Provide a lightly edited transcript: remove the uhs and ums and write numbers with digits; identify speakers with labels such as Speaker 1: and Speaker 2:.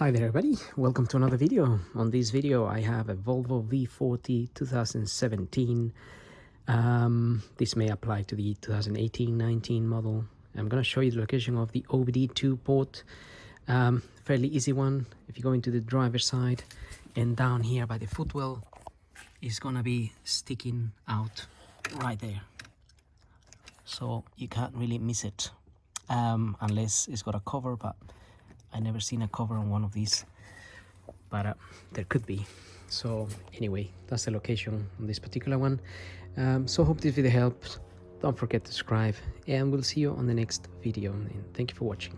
Speaker 1: Hi there everybody, welcome to another video. On this video I have a Volvo V40 2017. This may apply to the 2018-19 model. I'm going to show you the location of the OBD2 port. Fairly easy one. If you go into the driver's side and down here by the footwell is going to be sticking out right there. So you can't really miss it unless it's got a cover, but I never seen a cover on one of these, but there could be. So anyway, that's the location on this particular one. So hope this video helps. Don't forget to subscribe, and we'll see you on the next video, and thank you for watching.